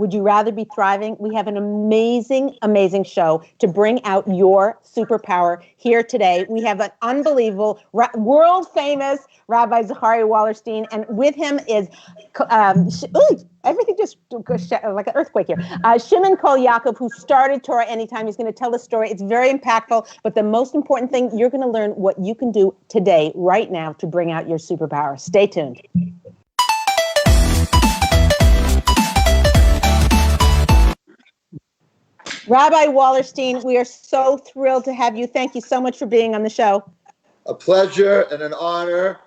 Would you rather be thriving? We have an amazing, amazing show to bring out your superpower here today. We have an unbelievable, world-famous Rabbi Zechariah Wallerstein, and with him is, everything just goes like an earthquake here. Shimon Kolyakov, who started Torah Anytime. He's going to tell the story. It's very impactful, but the most important thing, you're going to learn what you can do today, right now, to bring out your superpower. Stay tuned. Rabbi Wallerstein, we are so thrilled to have you. Thank you so much for being on the show. A pleasure and an honor.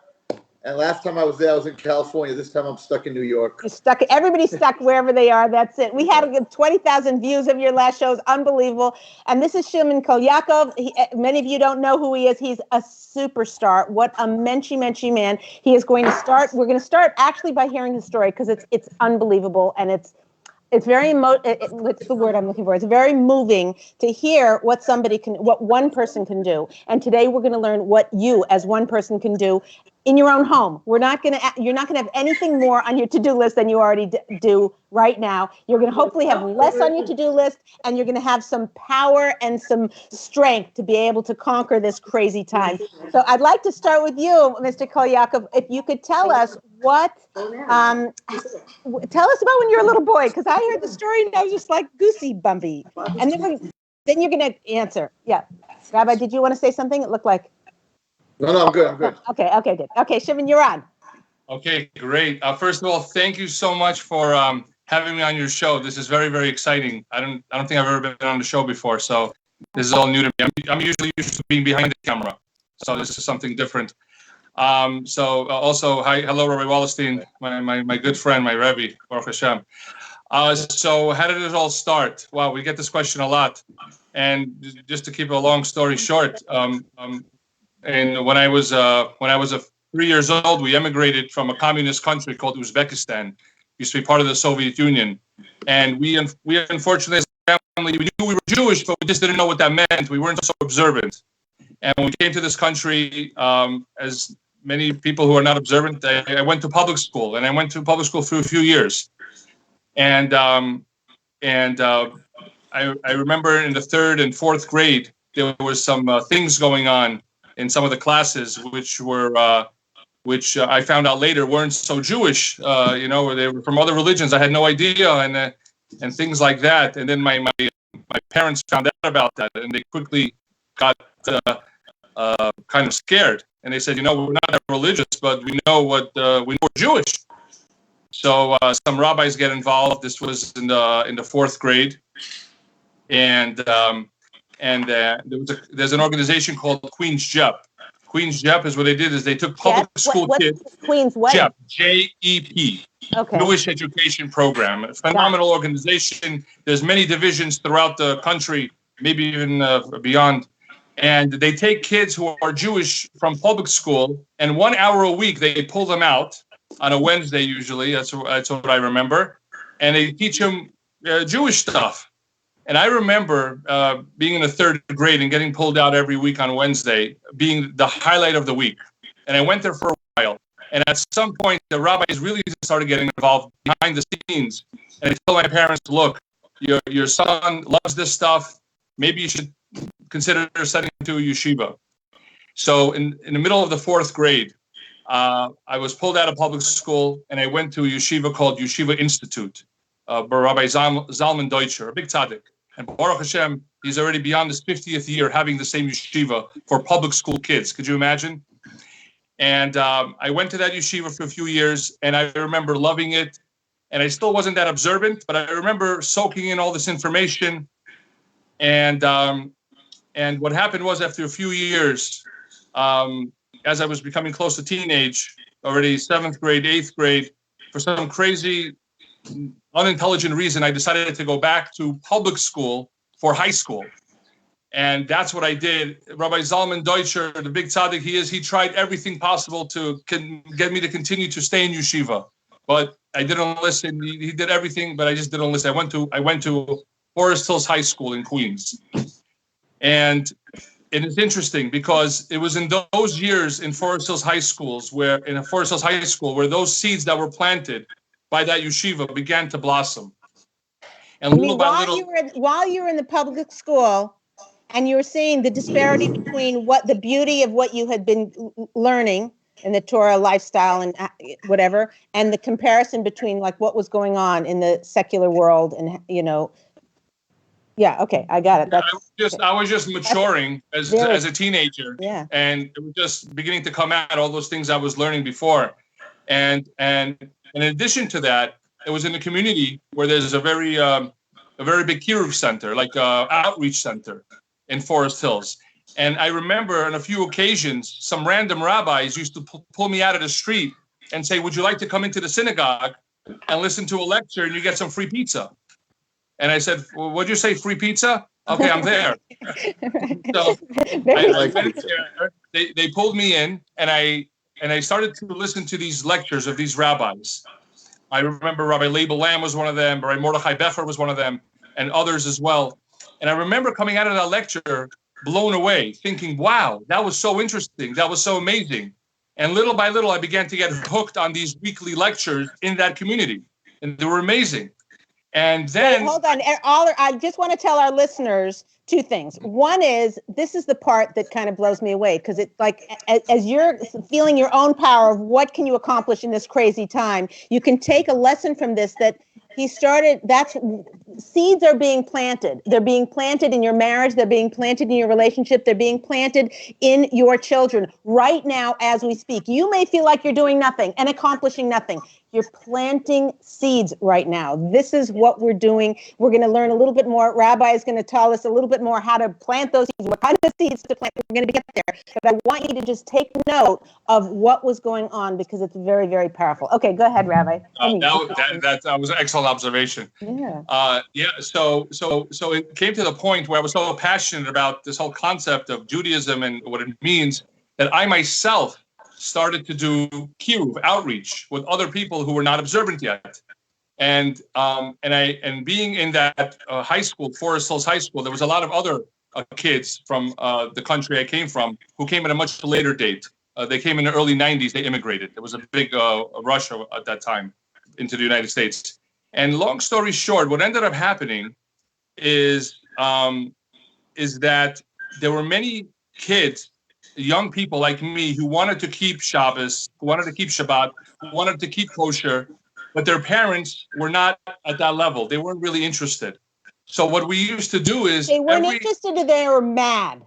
And last time I was there, I was in California. This time I'm stuck in New York. You're stuck. Everybody's stuck wherever they are. That's it. We had 20,000 views of your last show. It's unbelievable. And this is Shimon Kolyakov. Many of you don't know who he is. He's a superstar. What a menschy man. He is going to start. We're going to start actually by hearing his story because it's unbelievable, and it's very what's the word I'm looking for? It's very moving to hear what one person can do. And today we're going to learn what you as one person can do in your own home. You're not going to have anything more on your to-do list than you already do right now. You're going to hopefully have less on your to-do list, and you're going to have some power and some strength to be able to conquer this crazy time. So I'd like to start with you, Mr. Kolyakov. If you could tell us tell us about when you were a little boy, because I heard the story and I was just like goosey bumpy. And then you're going to answer. Yeah. Rabbi, did you want to say something? It looked like. No, I'm good. Okay, good. Okay, Shimon, you're on. Okay, great. First of all, thank you so much for having me on your show. This is very, very exciting. I don't think I've ever been on the show before, so this is all new to me. I'm usually used to being behind the camera, so this is something different. Also, hello, Rabbi Wallerstein, my good friend, my Rebbe, Baruch Hashem. So how did it all start? Wow, we get this question a lot, and just to keep a long story short, and when I was 3 years old, we emigrated from a communist country called Uzbekistan. It used to be part of the Soviet Union, and we unfortunately as a family, we knew we were Jewish, but we just didn't know what that meant. We weren't so observant. And when we came to this country, as many people who are not observant, I went to public school, and I went to public school for a few years. And I remember in the 3rd and 4th grade, there was some things going on in some of the classes, which I found out later weren't so Jewish, where they were from other religions. I had no idea, and things like that. And then my parents found out about that, and they quickly got kind of scared. And they said, we're not that religious, but we know we're Jewish. So some rabbis get involved. This was in the 4th grade, and there's an organization called Queen's JEP. Queen's JEP is what they did is they took public school kids. Queen's what? JEP, J-E-P. Okay. Jewish Education Program. A phenomenal organization. There's many divisions throughout the country, maybe even beyond. And they take kids who are Jewish from public school, and 1 hour a week they pull them out on a Wednesday usually. That's what I remember. And they teach them Jewish stuff. And I remember being in the 3rd grade and getting pulled out every week on Wednesday being the highlight of the week. And I went there for a while. And at some point, the rabbis really started getting involved behind the scenes. And I told my parents, look, your son loves this stuff. Maybe you should consider sending him to a yeshiva. So in the middle of the 4th grade, I was pulled out of public school, and I went to a yeshiva called Yeshiva Institute. Rabbi Zalman Deutscher, a big tzaddik. And Baruch Hashem, he's already beyond his 50th year having the same yeshiva for public school kids. Could you imagine? And I went to that yeshiva for a few years, and I remember loving it. And I still wasn't that observant, but I remember soaking in all this information. And what happened was, after a few years, as I was becoming close to teenage, already 7th grade, 8th grade, for some crazy unintelligent reason, I decided to go back to public school for high school. And that's what I did. Rabbi Zalman Deutscher, the big tzaddik he tried everything possible to get me to continue to stay in yeshiva. But I didn't listen. He did everything, but I just didn't listen. I went to Forest Hills High School in Queens. And it is interesting because it was in those years in Forest Hills High School where those seeds that were planted by that yeshiva began to blossom. And little by little, while you were in the public school, and you were seeing the disparity between what the beauty of what you had been learning in the Torah lifestyle and whatever, and the comparison between like what was going on in the secular world, and yeah, okay, I got it. I was just maturing as a teenager, and it was just beginning to come out all those things I was learning before, and in addition to that, it was in a community where there's a very big kiruv center, like outreach center in Forest Hills. And I remember on a few occasions, some random rabbis used to pull me out of the street and say, would you like to come into the synagogue and listen to a lecture and you get some free pizza? And I said, well, what'd you say, free pizza? Okay, I'm there. So I went there. They pulled me in, and I started to listen to these lectures of these rabbis. I remember Rabbi Leah Lamb was one of them, Rabbi Mordechai Becher was one of them, and others as well. And I remember coming out of that lecture blown away, thinking, wow, that was so interesting. That was so amazing. And little by little, I began to get hooked on these weekly lectures in that community. And they were amazing. And then... Wait, hold on. I just want to tell our listeners two things. One is, this is the part that kind of blows me away, because it's like, as you're feeling your own power of what can you accomplish in this crazy time, you can take a lesson from this, that he started, seeds are being planted. They're being planted in your marriage. They're being planted in your relationship. They're being planted in your children right now as we speak. You may feel like you're doing nothing and accomplishing nothing. You're planting seeds right now. This is what we're doing. We're going to learn a little bit more. Rabbi is going to tell us a little bit more how to plant those seeds, what kind of seeds to plant. We're going to get there. But I want you to just take note of what was going on, because it's very, very powerful. Okay, go ahead, Rabbi. That was an excellent observation. Yeah. So it came to the point where I was so passionate about this whole concept of Judaism and what it means, that I myself started to do kiruv outreach with other people who were not observant yet, and being in that high school, Forest Hills High School, there was a lot of other kids from the country I came from who came at a much later date. They came in the early 90s. They immigrated. There was a big rush at that time into the United States. And long story short, what ended up happening is that there were many kids, young people like me, who wanted to keep Shabbos, who wanted to keep Shabbat, who wanted to keep kosher, but their parents were not at that level. They weren't really interested. So what we used to do is... They weren't interested, or they were mad?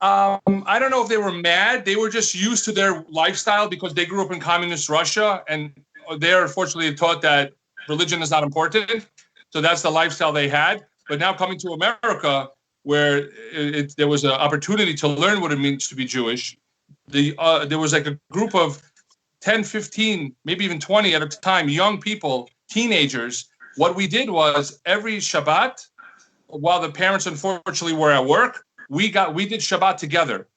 I don't know if they were mad. They were just used to their lifestyle because they grew up in communist Russia, and they're unfortunately taught that religion is not important. So that's the lifestyle they had. But now coming to America, where there was an opportunity to learn what it means to be Jewish, there was like a group of 10, 15, maybe even 20 at a time, young people, teenagers. What we did was every Shabbat, while the parents unfortunately were at work, we did Shabbat together.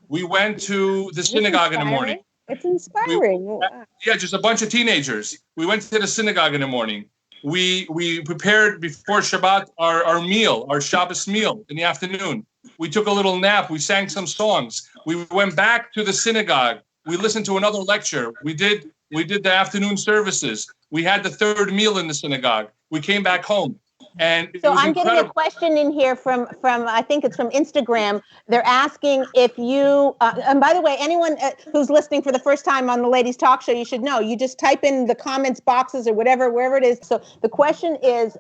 We went to the synagogue in the morning. It's inspiring. Just a bunch of teenagers. We went to the synagogue in the morning. We prepared before Shabbat our meal, our Shabbos meal in the afternoon. We took a little nap. We sang some songs. We went back to the synagogue. We listened to another lecture. We did the afternoon services. We had the third meal in the synagogue. We came back home. And so I'm getting a question in here from I think it's from Instagram. They're asking if you, and by the way, anyone who's listening for the first time on the Ladies Talk Show, you should know, you just type in the comments boxes or wherever it is. So the question is,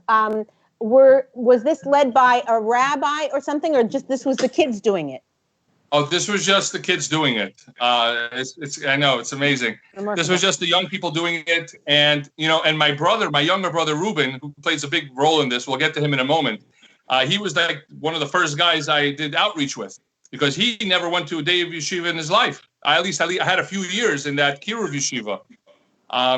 was this led by a rabbi or something, or just this was the kids doing it? Oh, this was just the kids doing it. I know, it's amazing. This was just the young people doing it. And, and my younger brother, Ruben, who plays a big role in this, we'll get to him in a moment. He was like one of the first guys I did outreach with, because he never went to a day of yeshiva in his life. I had a few years in that kiruv yeshiva.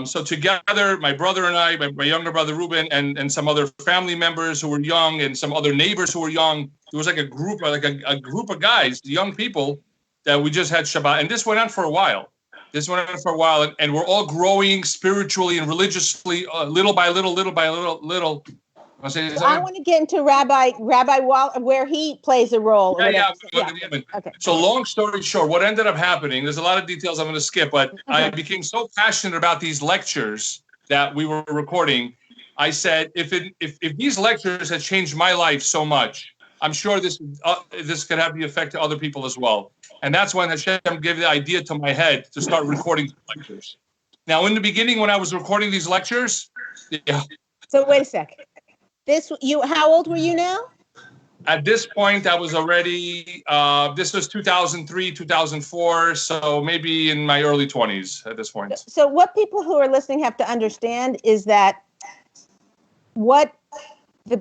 So together, my brother and I, my younger brother, Ruben, and some other family members who were young, and some other neighbors who were young, there was like a group of guys, young people, that we just had Shabbat. And this went on for a while. And we're all growing spiritually and religiously, little by little. I want to get into Rabbi Waller, where he plays a role. Yeah. Okay. So long story short, what ended up happening, there's a lot of details I'm going to skip, but I became so passionate about these lectures that we were recording I said, if these lectures had changed my life so much, I'm sure this could have the effect to other people as well. And that's when Hashem gave the idea to my head to start recording lectures. Now, in the beginning, when I was recording these lectures, yeah. So wait a sec. How old were you now? At this point, I was already, this was 2003, 2004, so maybe in my early 20s at this point. So what people who are listening have to understand is that both the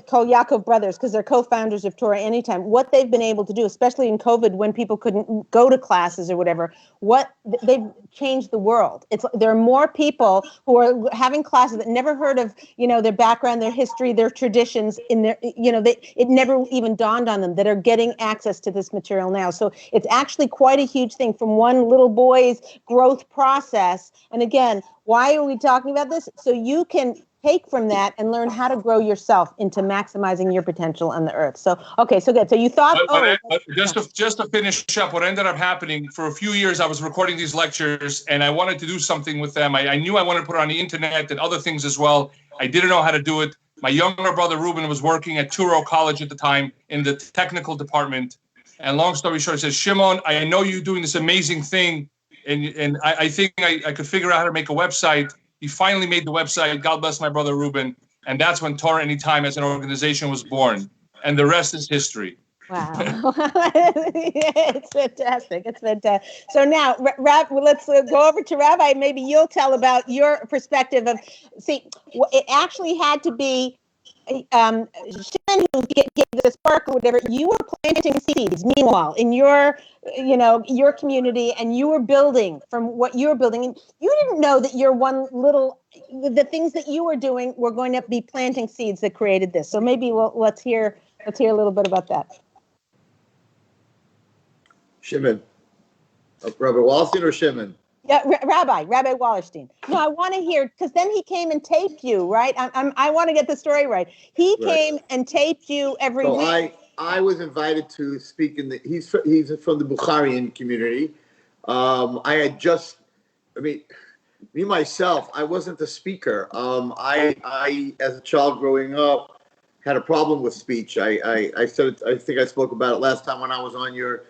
Kolyakov brothers, because they're co-founders of Torah Anytime, what they've been able to do, especially in COVID when people couldn't go to classes or whatever, they've changed the world. There are more people who are having classes that never heard of, their background, their history, their traditions, it never even dawned on them, that are getting access to this material now. So it's actually quite a huge thing from one little boy's growth process. And again, why are we talking about this? So you can take from that and learn how to grow yourself into maximizing your potential on the earth. So, okay, so good. So you thought, just to finish up, what ended up happening, for a few years, I was recording these lectures and I wanted to do something with them. I knew I wanted to put it on the internet and other things as well. I didn't know how to do it. My younger brother, Ruben, was working at Touro College at the time in the technical department. And long story short, he says, Shimon, I know you're doing this amazing thing. And I think I could figure out how to make a website. He finally made the website. God bless my brother Ruben. And that's when Torah Anytime as an organization was born. And the rest is history. Wow. It's fantastic. It's fantastic. So now, let's go over to Rabbi. Maybe you'll tell about your perspective of, it actually had to be Shimon who gave the spark or whatever. You were planting seeds, meanwhile, in your community, and you were building from what you were building. And you didn't know that the things that you were doing were going to be planting seeds that created this. So maybe let's hear a little bit about that. Shimon. Rabbi Wallerstein or Shimon? Yeah, Rabbi Wallerstein. No, I want to hear, because then he came and taped you, right? I want to get the story right. He came and taped you every week. I was invited to speak he's from the Bukharian community. Me myself, I wasn't the speaker. I as a child growing up, had a problem with speech. I think I spoke about it last time when I was on your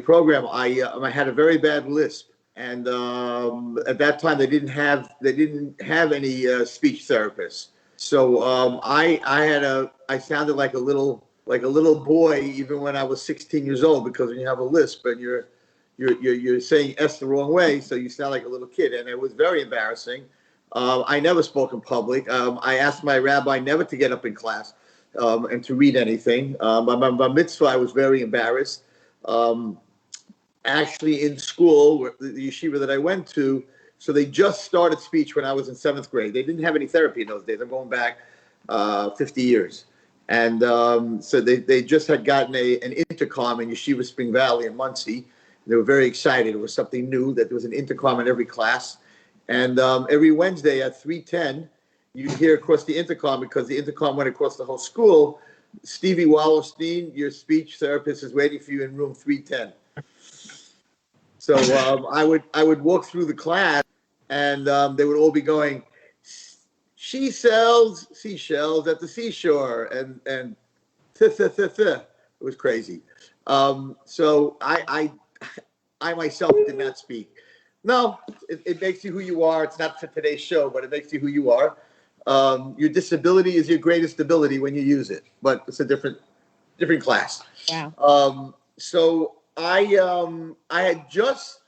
program. I had a very bad lisp. And at that time, they didn't have any speech therapists. So I sounded like a little boy even when I was 16 years old, because when you have a lisp and you're saying S the wrong way, so you sound like a little kid, and it was very embarrassing. I never spoke in public. I asked my rabbi never to get up in class and to read anything. By mitzvah, I was very embarrassed. Actually, in school, the yeshiva that I went to, so they just started speech when I was in 7th grade. They didn't have any therapy in those days. I'm going back 50 years. And so they just had gotten an intercom in Yeshiva Spring Valley in Muncie. They were very excited. It was something new, that there was an intercom in every class. And every Wednesday at 3:10, you'd hear across the intercom, because the intercom went across the whole school, Stevie Wallerstein, your speech therapist, is waiting for you in room 310. So I would walk through the class, and they would all be going, she sells seashells at the seashore, and it was crazy. So I myself did not speak. No, it makes you who you are. It's not for today's show, but it makes you who you are. Your disability is your greatest ability when you use it, but it's a different class. Wow. So I had just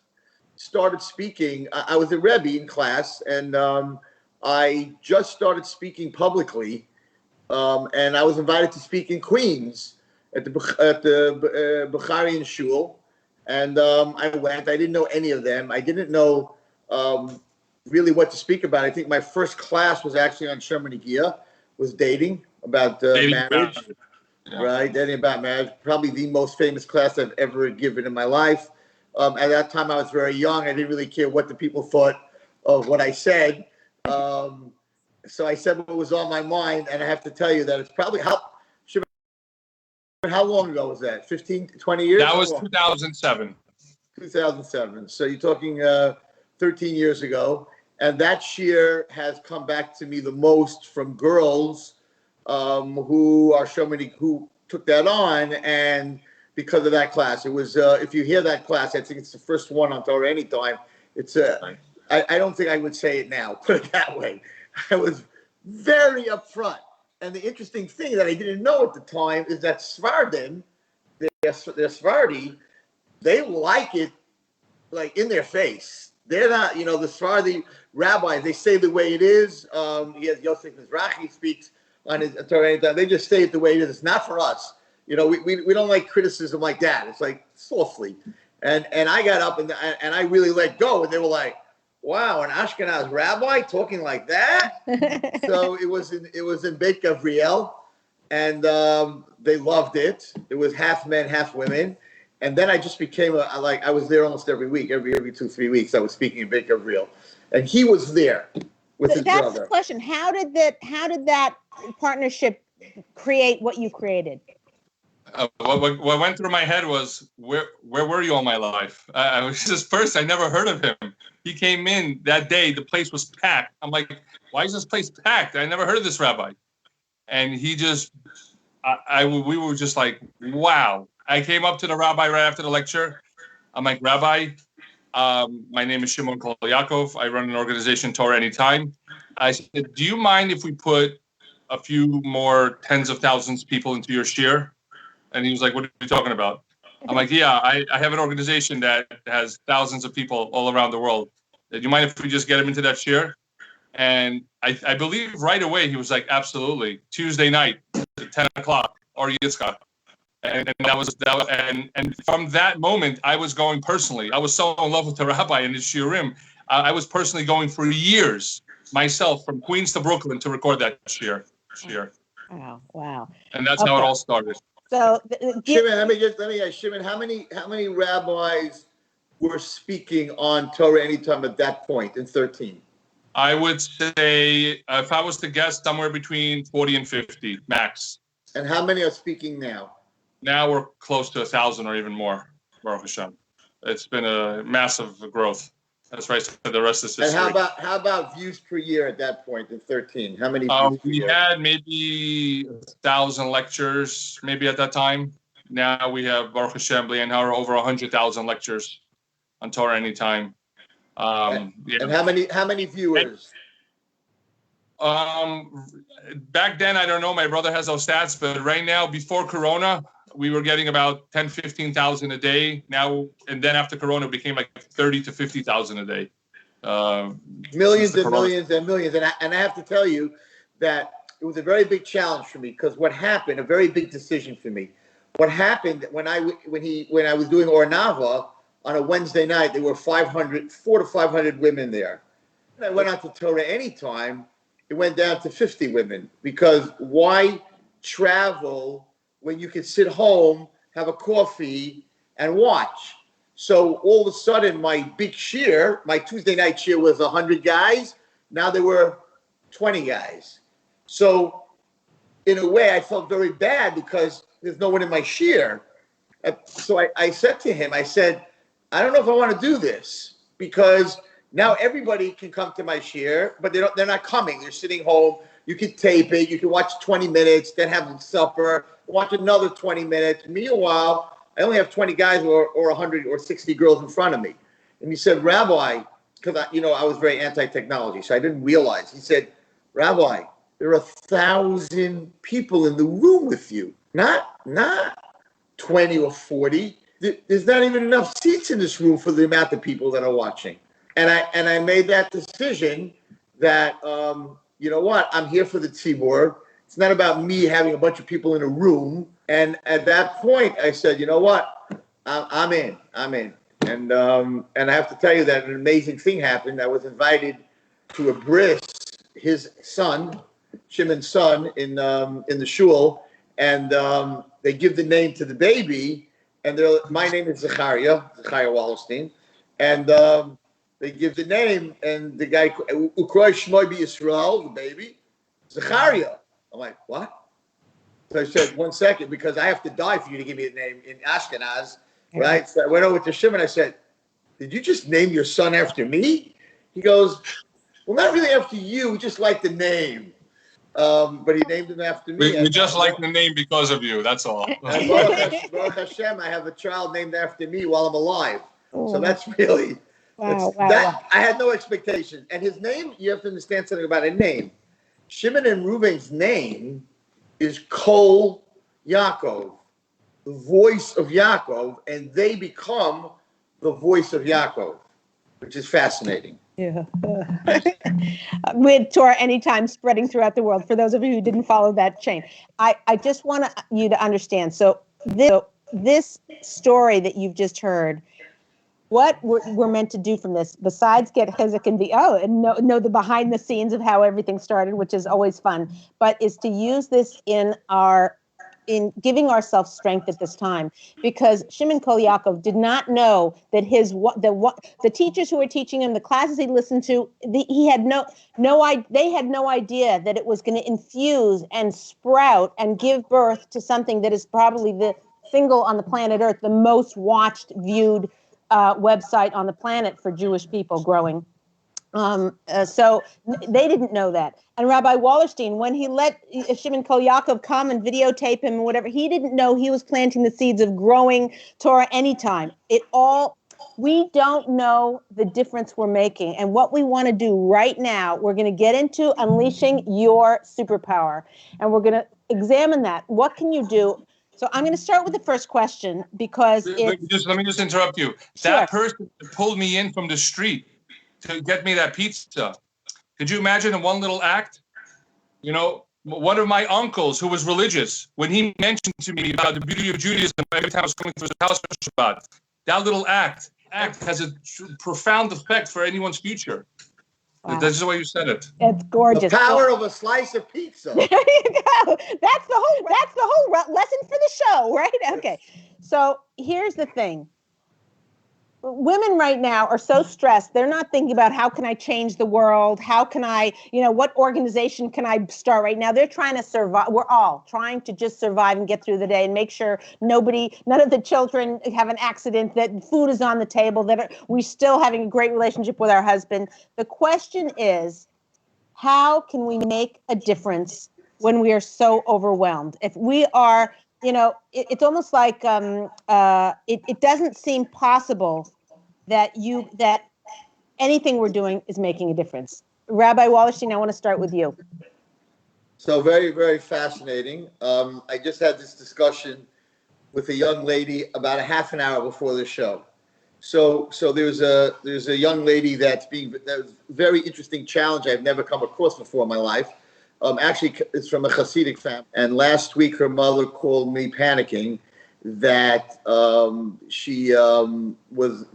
started speaking. I was a Rebbe in class, and I just started speaking publicly, and I was invited to speak in Queens at the Bukharian shul, and I went. I didn't know any of them. I didn't know really what to speak about. I think my first class was actually on Shimon Kolyakov, was dating, about marriage. Yeah. Right, dating about marriage, probably the most famous class I've ever given in my life. At that time, I was very young. I didn't really care what the people thought of what I said. So I said what was on my mind, and I have to tell you that it's probably how long ago was that? 15, 20 years? That was 2007. 2007. So you're talking 13 years ago. And that shear has come back to me the most from girls who are so many who took that on, and because of that class, it was. If you hear that class, I think it's the first one on Torah Anytime. It's I don't think I would say it now. Put it that way. I was very upfront, and the interesting thing that I didn't know at the time is that Sephardim, they're Sephardi, they like it like in their face. They're not, the Sephardi rabbis, they say the way it is. Yosef Mizrahi speaks on his Torah Anytime. They just say it the way it is. It's not for us. We don't like criticism like that. It's like softly. And I got up and I really let go. And they were like, wow, an Ashkenaz rabbi talking like that? So it was in Beit Gavriel, and they loved it. It was half men, half women. And then I just became I was there almost every week, every 2-3 weeks. I was speaking in Beit Gavriel, and he was there with his brother. That's the question. How did that partnership create what you created? What went through my head was, where were you all my life? I was just first, I never heard of him. He came in that day, the place was packed. I'm like, why is this place packed? I never heard of this rabbi. And he just, we were just like, wow. I came up to the rabbi right after the lecture. I'm like, Rabbi, my name is Shimon Kolyakov. I run an organization, Torah Anytime. I said, do you mind if we put a few more tens of thousands of people into your shiur? And he was like, what are you talking about? I'm like, yeah, I have an organization that has thousands of people all around the world. Do you mind if we just get them into that shiur? And I believe right away he was like, absolutely. Tuesday night, 10 o'clock, or Yitzchak. And that was and from that moment, I was going personally. I was so in love with the rabbi and his shiurim. I was personally going for years myself from Queens to Brooklyn to record that shiur. Wow. And that's how it all started. So, Shimon, let me ask Shimon, how many rabbis were speaking on Torah Anytime at that point in 13? I would say, if I was to guess, somewhere between 40 and 50 max. And how many are speaking now? Now we're close to 1,000 or even more, Baruch Hashem. It's been a massive growth. That's right. So the rest is history. And how about views per year at that point in 13? How many views per year? We had maybe 1,000 lectures, maybe at that time. Now we have Baruch Hashem, Leah, over 100,000 lectures on Torah Anytime. And how many viewers? Back then, I don't know. My brother has those stats, but right now, before Corona, we were getting about 10, 15,000 a day. Now, and then after Corona, it became like 30 to 50,000 a day. Millions and millions and millions. And I have to tell you that it was a very big challenge for me, because what happened, a very big decision for me. What happened when I was doing Ornava on a Wednesday night, there were 400 to 500 women there. And I went on to Torah Anytime. It went down to 50 women, because why travel when you can sit home, have a coffee, and watch? So all of a sudden, my big shiur, my Tuesday night shiur was 100 guys. Now there were 20 guys. So in a way, I felt very bad because there's no one in my shiur. So I said to him, I said, I don't know if I want to do this, because now everybody can come to my shiur, but they're not coming. They're sitting home. You can tape it. You can watch 20 minutes, then have supper, watch another 20 minutes. Meanwhile, I only have 20 guys or 100 or 60 girls in front of me. And he said, Rabbi, because I was very anti-technology, so I didn't realize. He said, Rabbi, there are 1,000 people in the room with you, not 20 or 40. There's not even enough seats in this room for the amount of people that are watching. And I made that decision that, you know what, I'm here for the tzibur. It's not about me having a bunch of people in a room. And at that point, I said, you know what, I'm in. And I have to tell you that an amazing thing happened. I was invited to a bris, his son, Shimon's son, in the shul, and they give the name to the baby, and my name is Zechariah Wallerstein, and they give the name, and the guy, Ukroy Shmoy Yisrael, the baby, Zechariah. I'm like, what? So I said, 1 second, because I have to die for you to give me a name in Ashkenaz, right? So I went over to Shimon, I said, did you just name your son after me? He goes, Well, not really after you. We just like the name. But he named him after me. We just like the name because of you. That's all. And Baruch Hashem, I have a child named after me while I'm alive. So that's really... Wow. I had no expectation. And his name, you have to understand something about a name. Shimon and Reuven's name is Kolyakov, the voice of Yaakov, and they become the voice of Yaakov, which is fascinating. Yeah. With Torah Anytime spreading throughout the world, for those of you who didn't follow that chain. I just want you to understand. So this story that you've just heard, what we're meant to do from this, besides get Chizuk and know the behind the scenes of how everything started, which is always fun, but is to use this in giving ourselves strength at this time, because Shimon Kolyakov did not know that the teachers who were teaching him, the classes he listened to, they had no idea that it was going to infuse and sprout and give birth to something that is probably the single on the planet Earth, the most watched, viewed website on the planet for Jewish people growing. So they didn't know that. And Rabbi Wallerstein, when he let Shimon Kolyakov come and videotape him and whatever, he didn't know he was planting the seeds of growing Torah Anytime. We don't know the difference we're making. And what we want to do right now, we're going to get into unleashing your superpower. And we're going to examine that. What can you do? So I'm going to start with the first question because let me just interrupt you. Sure. That person pulled me in from the street to get me that pizza. Could you imagine in one little act? You know, one of my uncles who was religious, when he mentioned to me about the beauty of Judaism every time I was coming to his house for Shabbat, that little act has a profound effect for anyone's future. Wow. This is the way you said it. It's gorgeous. The power of a slice of pizza. There you go. That's the whole lesson for the show, right? Okay. So here's the thing. Women right now are so stressed. They're not thinking about how can I change the world? How can I, what organization can I start right now? They're trying to survive. We're all trying to just survive and get through the day and make sure none of the children have an accident, that food is on the table, that we're still having a great relationship with our husband. The question is, how can we make a difference when we are so overwhelmed? If we are, it's almost like it doesn't seem possible that anything we're doing is making a difference. Rabbi Wallerstein, I want to start with you. So very, very fascinating. I just had this discussion with a young lady about a half an hour before the show. So there's a young lady that's a very interesting challenge I've never come across before in my life. Actually, it's from a Hasidic family. And last week, her mother called me panicking that she was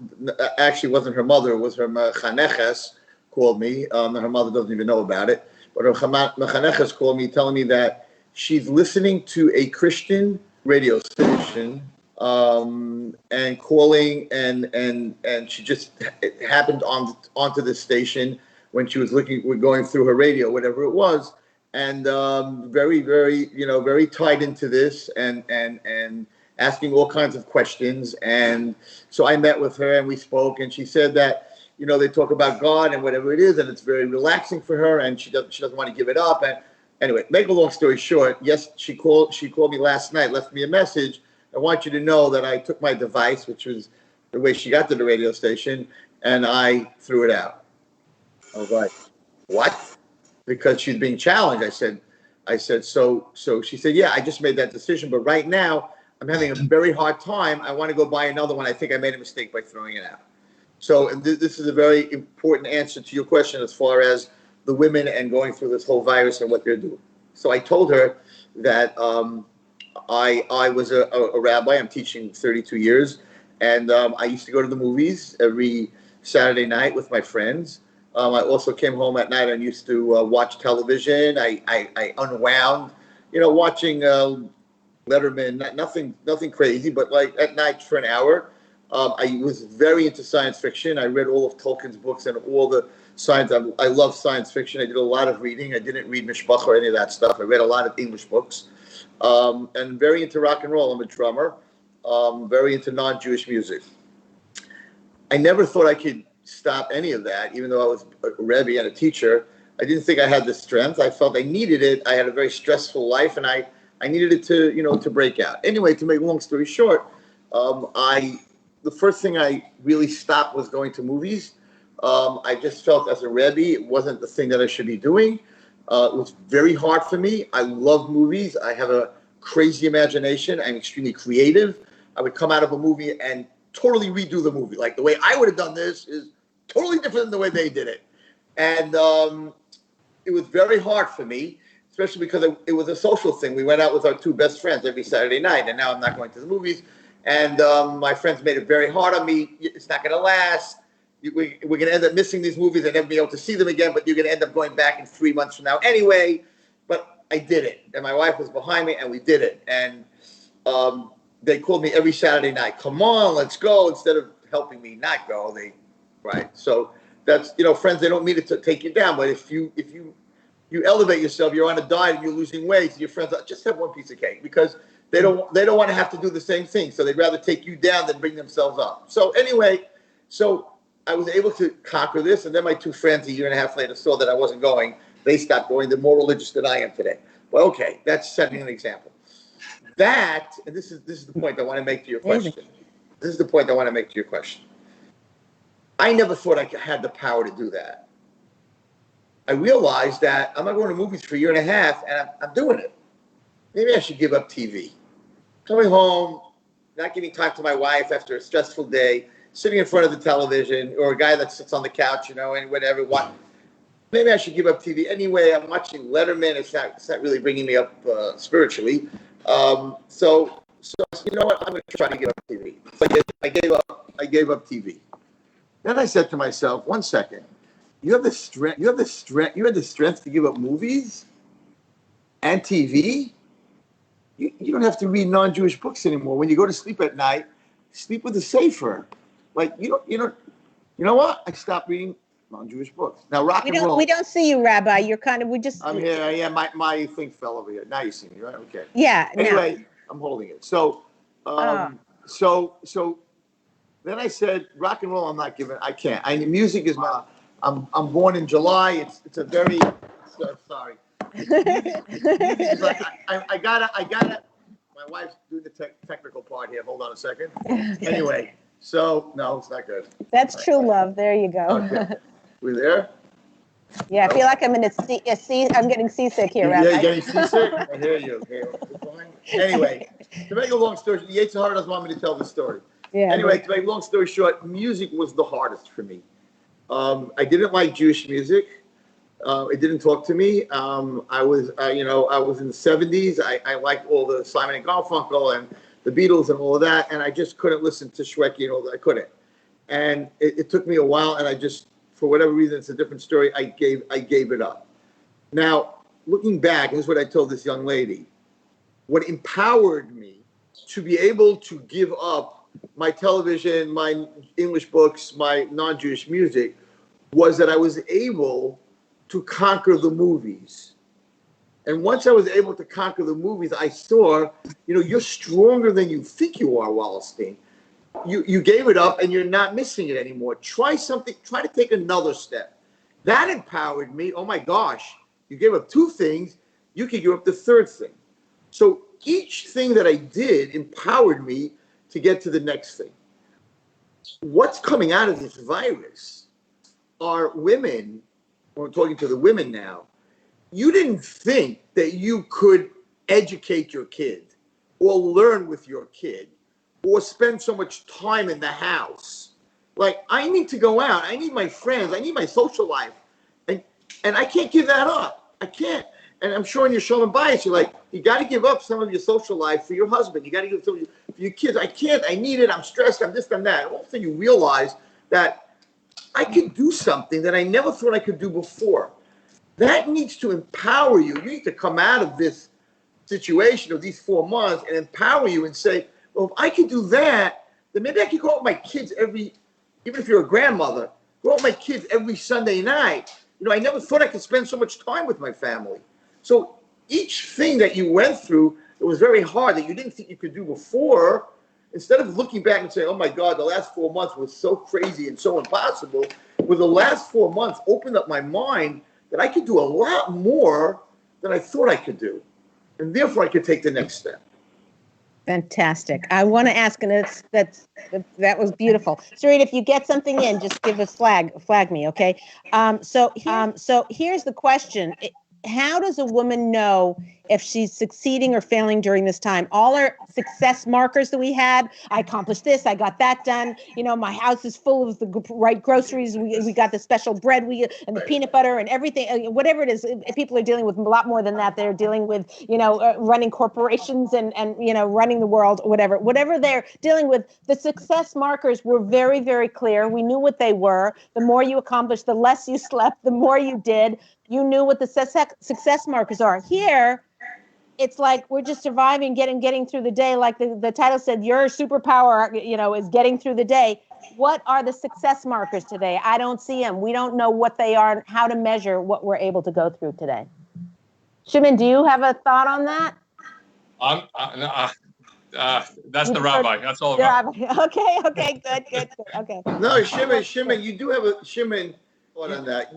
actually wasn't her mother, it was her mechaneches called me. Her mother doesn't even know about it, but her mechaneches called me telling me that she's listening to a Christian radio station and calling and she just happened onto this station when she was going through her radio, whatever it was, and very, very, very tied into this and asking all kinds of questions. And so I met with her and we spoke, and she said that they talk about God and whatever it is, and it's very relaxing for her, and she doesn't want to give it up. And anyway, make a long story short, yes, she called me last night, left me a message. I want you to know that I took my device, which was the way she got to the radio station, and I threw it out. I was like, what? Because she's being challenged. I said, so she said, yeah, I just made that decision, but right now I'm having a very hard time. I want to go buy another one. I think I made a mistake by throwing it out. So this is a very important answer to your question as far as the women and going through this whole virus and what they're doing. So I told her that I was a rabbi. I'm teaching 32 years. And I used to go to the movies every Saturday night with my friends. I also came home at night and used to watch television. I unwound, watching Letterman, nothing crazy, but like at night for an hour. I was very into science fiction. I read all of Tolkien's books and all the science. I love science fiction. I did a lot of reading. I didn't read Mishpach or any of that stuff. I read a lot of English books. And very into rock and roll. I'm a drummer. Very into non-Jewish music. I never thought I could stop any of that, even though I was a Rebbe and a teacher. I didn't think I had the strength. I felt I needed it. I had a very stressful life, and I needed it to, to break out. Anyway, to make a long story short, the first thing I really stopped was going to movies. I just felt as a Rebbe, it wasn't the thing that I should be doing. It was very hard for me. I love movies. I have a crazy imagination. I'm extremely creative. I would come out of a movie and totally redo the movie. Like, the way I would have done this is totally different than the way they did it. And it was very hard for me, especially because it was a social thing. We went out with our two best friends every Saturday night, and now I'm not going to the movies. And my friends made it very hard on me. It's not going to last. We're going to end up missing these movies and never be able to see them again, but you're going to end up going back in 3 months from now anyway. But I did it, and my wife was behind me, and we did it. And they called me every Saturday night. Come on, let's go. Instead of helping me not go, right? So that's, friends, they don't mean it to take you down, but if you elevate yourself, you're on a diet and you're losing weight, your friends just have one piece of cake, because they don't want to have to do the same thing. So they'd rather take you down than bring themselves up. So anyway, I was able to conquer this, and then my two friends a year and a half later saw that I wasn't going. They stopped going. They're more religious than I am today. Well, okay, that's setting an example. That, and this is the point I want to make to your question. This is the point I want to make to your question. I never thought I had the power to do that. I realized that I'm not going to movies for a year and a half, and I'm doing it. Maybe I should give up TV. Coming home, not giving time to my wife after a stressful day, sitting in front of the television, or a guy that sits on the couch, and whatever. Maybe I should give up TV. Anyway, I'm watching Letterman. It's not really bringing me up spiritually. So you know what? I'm going to try to give up TV. So I gave up TV. Then I said to myself, 1 second. You have the strength to give up movies and TV. You don't have to read non-Jewish books anymore. When you go to sleep at night, sleep with a sefer. Like, you know what? I stopped reading non-Jewish books. Now, rock and roll. We don't see you, Rabbi. You're I'm here. Yeah, my thing fell over here. Now you see me, right? Okay. Yeah. Anyway, no. I'm holding it. So then I said, rock and roll, I'm not giving. I can't. Music is my. I'm born in July. It's a very. Sorry. Music is like, I gotta. My wife's doing the technical part here. Hold on a second. Anyway. So, no, it's not good. That's true love. There you go. Okay. We there? Yeah, I feel like I'm I'm getting seasick here, Rabbi. Yeah, you're getting seasick? I hear you. Okay. Anyway, to make a long story short, the Yetzer Hara doesn't want me to tell the story. Yeah. Anyway, to make a long story short, music was the hardest for me. I didn't like Jewish music. It didn't talk to me. I was in the 70s. I liked all the Simon and Garfunkel and the Beatles and all of that, and I just couldn't listen to Shweki and all that. I couldn't. And it took me a while, and I just, for whatever reason, it's a different story, I gave it up. Now, looking back, this is what I told this young lady. What empowered me to be able to give up my television, my English books, my non-Jewish music, was that I was able to conquer the movies. And once I was able to conquer the movies, I saw, you're stronger than you think you are, Wallerstein. You gave it up and you're not missing it anymore. Try something, try to take another step. That empowered me. Oh my gosh, you gave up 2 things, you could give up the 3rd thing. So each thing that I did empowered me to get to the next thing. What's coming out of this virus are women, we're talking to the women now, you didn't think that you could educate your kid or learn with your kid or spend so much time in the house. Like, I need to go out. I need my friends. I need my social life. And I can't give that up. I can't. And I'm sure in your Shalom Bayis, you're like, you got to give up some of your social life for your husband. You got to give some for your kids. I can't. I need it. I'm stressed. I'm this, I'm that. All of a sudden you realize that I could do something that I never thought I could do before. That needs to empower you. You need to come out of this situation of these 4 months and empower you and say, well, if I could do that, then maybe I could go out with my kids even if you're a grandmother, go out with my kids every Sunday night. I never thought I could spend so much time with my family. So each thing that you went through, it was very hard that you didn't think you could do before, instead of looking back and saying, oh my God, the last 4 months was so crazy and so impossible, with the last 4 months opened up my mind that I could do a lot more than I thought I could do. And therefore I could take the next step. Fantastic. I want to ask, and that was beautiful. Sarit, if you get something in, just give a flag me, okay? So here's the question. How does a woman know if she's succeeding or failing during this time? All our success markers that we had, I accomplished this, I got that done. My house is full of the right groceries. We got the special bread and the peanut butter and everything, whatever it is. People are dealing with a lot more than that. They're dealing with, running corporations and running the world, whatever they're dealing with. The success markers were very, very clear. We knew what they were. The more you accomplished, the less you slept, the more you did. You knew what the success markers are. Here, it's like we're just surviving, getting through the day. Like the title said, your superpower, is getting through the day. What are the success markers today? I don't see them. We don't know what they are and how to measure what we're able to go through today. Shimon, do you have a thought on that? That's the rabbi. That's all about. Okay, good. Okay. No, Shimon, you do have a thought on that.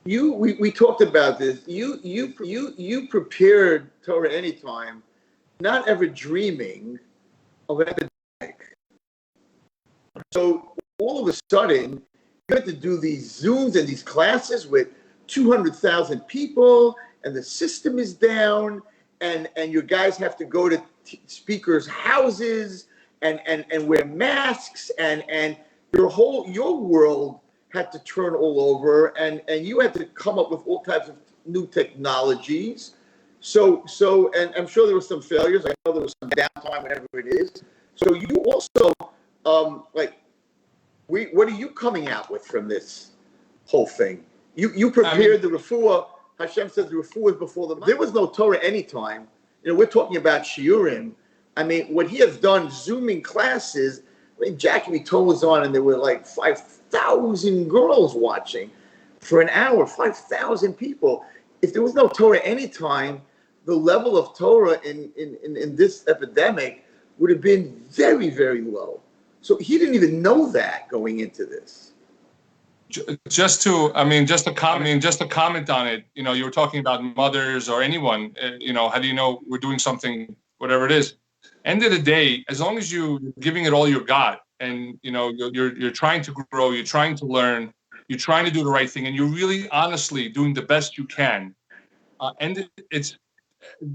We talked about this. You prepared Torah Anytime, not ever dreaming of an epidemic. So all of a sudden, you had to do these Zooms and these classes with 200,000 people, and the system is down, and your guys have to go to speakers' houses and wear masks, and your world had to turn all over, and you had to come up with all types of new technologies. So and I'm sure there were some failures. I know there was some downtime, whatever it is. So you also, what are you coming out with from this whole thing? You prepared the refuah. Hashem says the refuah is before the. There was no Torah Anytime. We're talking about shiurim. I mean, what he has done, Zooming classes. I mean, Jackie Toe was on, and there were like 5,000 girls watching for an hour. 5,000 people. If there was no Torah Anytime, the level of Torah in this epidemic would have been very, very low. So he didn't even know that going into this. Just to comment on it. You were talking about mothers or anyone. How do you know we're doing something, whatever it is? End of the day, as long as you're giving it all you got, and you're trying to grow, you're trying to learn, you're trying to do the right thing, and you're really honestly doing the best you can. And it's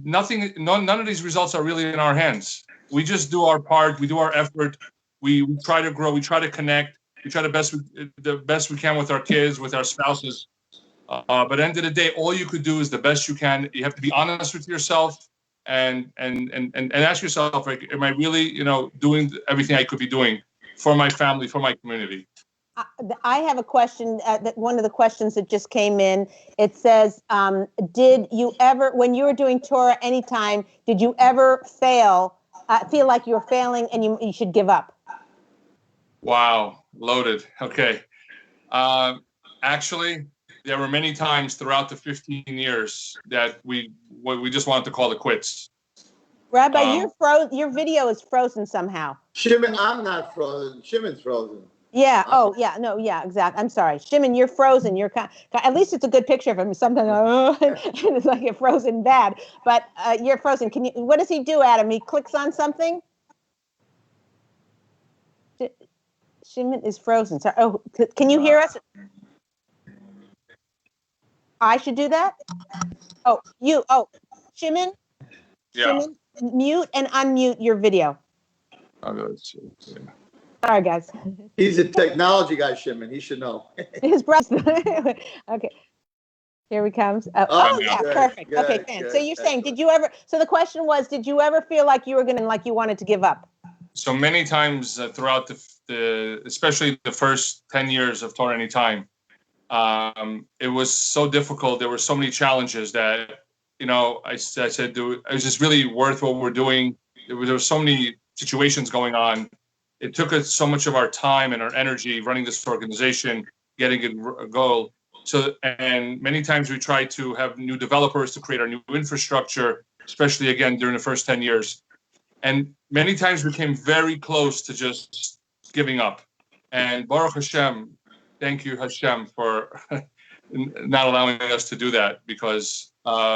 nothing. None of these results are really in our hands. We just do our part. We do our effort. We try to grow. We try to connect. We try the best we can with our kids, with our spouses. But at the end of the day, all you could do is the best you can. You have to be honest with yourself and ask yourself, like, am I really, doing everything I could be doing for my family, for my community? I have a question. One of the questions that just came in, it says, did you ever, when you were doing Torah Anytime, did you ever feel like you were failing and you should give up? Wow, loaded. Okay. Actually, there were many times throughout the 15 years that we just wanted to call it quits. Rabbi, your video is frozen somehow. Shimon, I'm not frozen. Shimon's frozen. Yeah. Oh, yeah. No. Yeah. Exactly. I'm sorry, Shimon. You're frozen. You're at least it's a good picture of him. Sometimes it's like you're frozen bad, but you're frozen. What does he do, Adam? He clicks on something. Shimon is frozen. So, can you hear us? I should do that. Shimon. Yeah. Shimon, mute and unmute your video. Sorry, guys. He's a technology guy, Shimon. He should know. His brother. Okay. Here he comes. Yeah, good, perfect. Good, okay, thanks. So you're saying, did you ever? So the question was, did you ever feel like you were like you wanted to give up? So many times throughout especially the first 10 years of Torah Anytime, it was so difficult. There were so many challenges that, I said, is this really worth what we're doing? There were so many situations going on. It took us so much of our time and our energy running this organization, getting a goal. So, and many times we tried to have new developers to create our new infrastructure, especially again during the first 10 years. And many times we came very close to just giving up. And Baruch Hashem, thank you Hashem for not allowing us to do that, because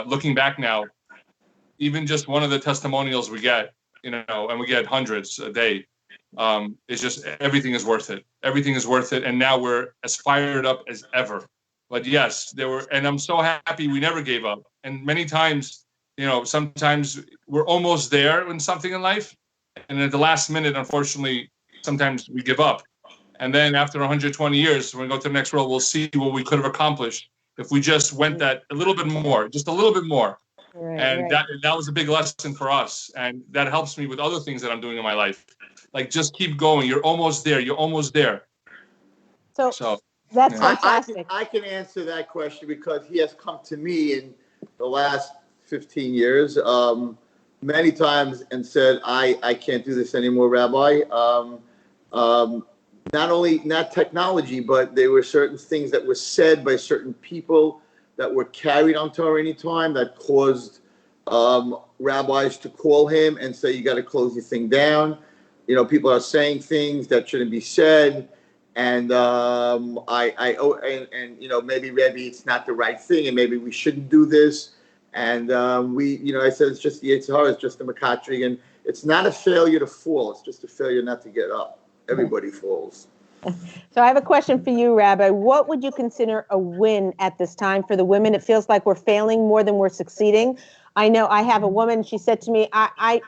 looking back now, even just one of the testimonials we get, and we get hundreds a day, it's just, everything is worth it. Everything is worth it. And now we're as fired up as ever. But yes, and I'm so happy we never gave up. And many times, sometimes we're almost there in something in life. And at the last minute, unfortunately, sometimes we give up. And then after 120 years, when we go to the next world, we'll see what we could have accomplished if we just went that a little bit more, just a little bit more. Right. That was a big lesson for us. And that helps me with other things that I'm doing in my life. Like, just keep going. You're almost there. You're almost there. So that's fantastic. I can answer that question because he has come to me in the last 15 years many times and said, I can't do this anymore, Rabbi. Not technology, but there were certain things that were said by certain people that were carried on Torah Anytime that caused rabbis to call him and say, you got to close your thing down. People are saying things that shouldn't be said. And maybe Rebbe, it's not the right thing, and maybe we shouldn't do this. And I said, it's just the Yitzhar, it's just the Makatri, and it's not a failure to fall, it's just a failure not to get up. Everybody falls. So I have a question for you, Rabbi. What would you consider a win at this time for the women? It feels like we're failing more than we're succeeding. I know I have a woman, she said to me, I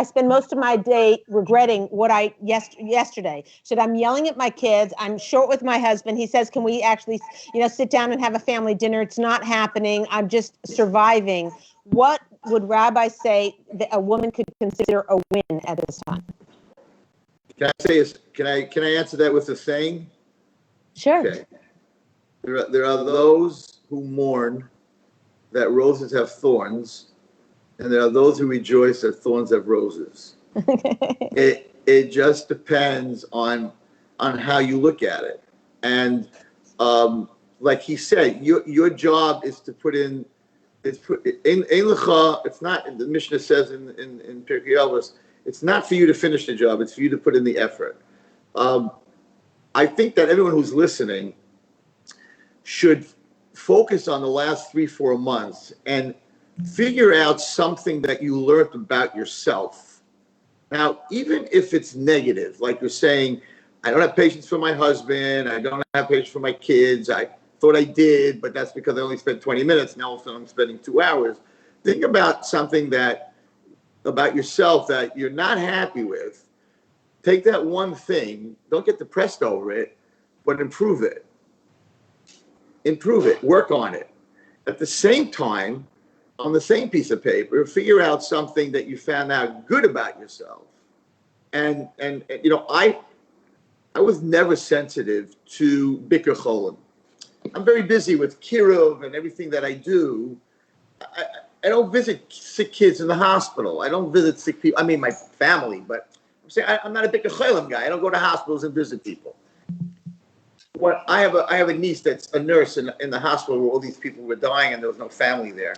spend most of my day regretting what yesterday. She said, I'm yelling at my kids. I'm short with my husband. He says, can we actually, sit down and have a family dinner? It's not happening. I'm just surviving. What would Rabbi say that a woman could consider a win at this time? Can I answer that with a saying? Sure. Okay. There are those who mourn that roses have thorns, and there are those who rejoice that thorns have roses. It just depends on how you look at it. And like he said, your job is to put in. It's not. The Mishnah says in Pirkei Avos, it's not for you to finish the job. It's for you to put in the effort. I think that everyone who's listening should focus on the last 3-4 months and figure out something that you learned about yourself. Now, even if it's negative, like you're saying, I don't have patience for my husband, I don't have patience for my kids, I thought I did, but that's because I only spent 20 minutes, now all of a sudden I'm spending 2 hours. Think about something about yourself that you're not happy with. Take that one thing, don't get depressed over it, but improve it. Improve it, work on it. At the same time, on the same piece of paper, figure out something that you found out good about yourself. And I was never sensitive to bikur cholim. I'm very busy with kiruv and everything that I do. I don't visit sick kids in the hospital. I don't visit sick people. I mean, my family, but I'm saying I'm not a bikur cholim guy. I don't go to hospitals and visit people. I have a niece that's a nurse in the hospital where all these people were dying and there was no family there.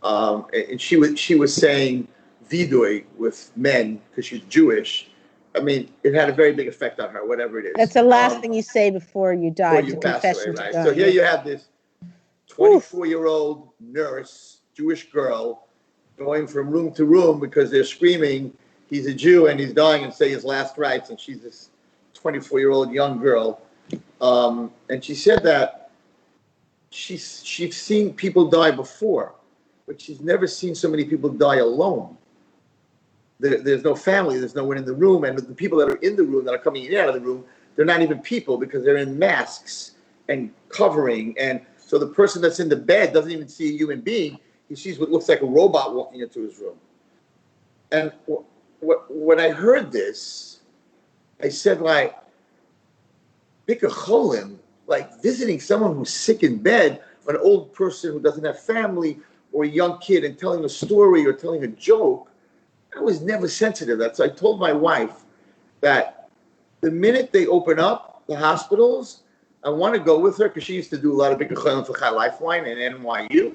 And she was saying vidui with men because she's Jewish. I mean, it had a very big effect on her, whatever it is. That's the last thing you say before you die. Before you pass away, right? So here you have this 24-year-old nurse, Jewish girl, going from room to room because they're screaming, he's a Jew and he's dying and say his last rites. And she's this 24-year-old young girl. And she said that she's seen people die before, but she's never seen so many people die alone. There's no family, there's no one in the room, and the people that are in the room, that are coming in and out of the room, they're not even people because they're in masks and covering, and so the person that's in the bed doesn't even see a human being. He sees what looks like a robot walking into his room. And when I heard this, I said, like, bikur cholim, like visiting someone who's sick in bed, an old person who doesn't have family, or a young kid, and telling a story or telling a joke, I was never sensitive to that. So I told my wife that the minute they open up the hospitals, I want to go with her because she used to do a lot of bikur cholim for Chai Lifeline and NYU.